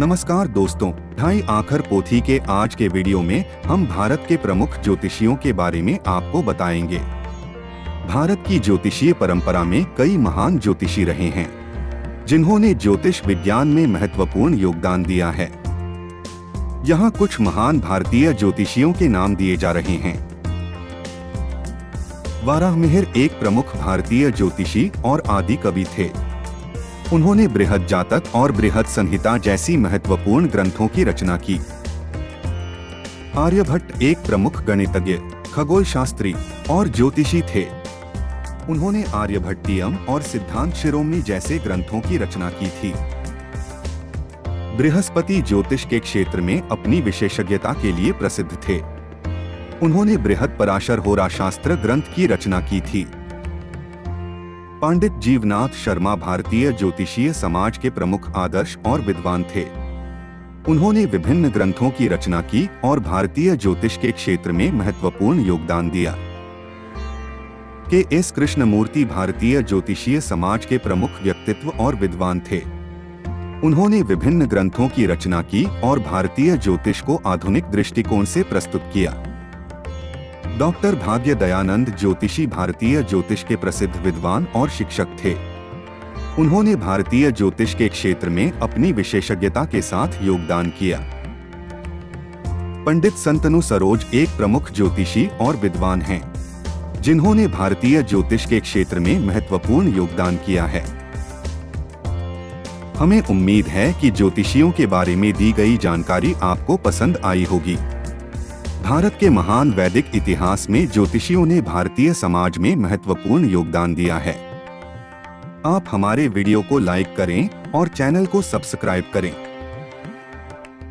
नमस्कार दोस्तों, ढाई आखर पोथी के आज के वीडियो में हम भारत के प्रमुख ज्योतिषियों के बारे में आपको बताएंगे। भारत की ज्योतिषीय परंपरा में कई महान ज्योतिषी रहे हैं, जिन्होंने ज्योतिष विज्ञान में महत्वपूर्ण योगदान दिया है। यहाँ कुछ महान भारतीय ज्योतिषियों के नाम दिए जा रहे हैं। वाराहमिहिर एक प्रमुख भारतीय ज्योतिषी और आदि कवि थे। उन्होंने बृहद जातक और बृहद संहिता जैसी महत्वपूर्ण ग्रंथों की रचना की। आर्यभट्ट एक प्रमुख गणितज्ञ, खगोल शास्त्री और ज्योतिषी थे। उन्होंने आर्यभट्टियम और सिद्धांत शिरोमणि जैसे ग्रंथों की रचना की थी। बृहस्पति ज्योतिष के क्षेत्र में अपनी विशेषज्ञता के लिए प्रसिद्ध थे। उन्होंने बृहद पराशर होरा शास्त्र ग्रंथ की रचना की थी। पंडित जीवनाथ शर्मा भारतीय ज्योतिषीय समाज के प्रमुख आदर्श और विद्वान थे। उन्होंने विभिन्न ग्रंथों की रचना की और भारतीय ज्योतिष के क्षेत्र में महत्वपूर्ण योगदान दिया। के.एस. कृष्णमूर्ति भारतीय ज्योतिषीय समाज के प्रमुख व्यक्तित्व और विद्वान थे। उन्होंने विभिन्न ग्रंथों की रचना की और भारतीय ज्योतिष को आधुनिक दृष्टिकोण से प्रस्तुत किया। डॉक्टर भाग्य दयानंद ज्योतिषी भारतीय ज्योतिष के प्रसिद्ध विद्वान और शिक्षक थे। उन्होंने भारतीय ज्योतिष के क्षेत्र में अपनी विशेषज्ञता के साथ योगदान किया। पंडित संतनु सरोज एक प्रमुख ज्योतिषी और विद्वान हैं, जिन्होंने भारतीय ज्योतिष के क्षेत्र में महत्वपूर्ण योगदान किया है। हमें उम्मीद है कि ज्योतिषियों के बारे में दी गई जानकारी आपको पसंद आई होगी। भारत के महान वैदिक इतिहास में ज्योतिषियों ने भारतीय समाज में महत्वपूर्ण योगदान दिया है। आप हमारे वीडियो को लाइक करें और चैनल को सब्सक्राइब करें।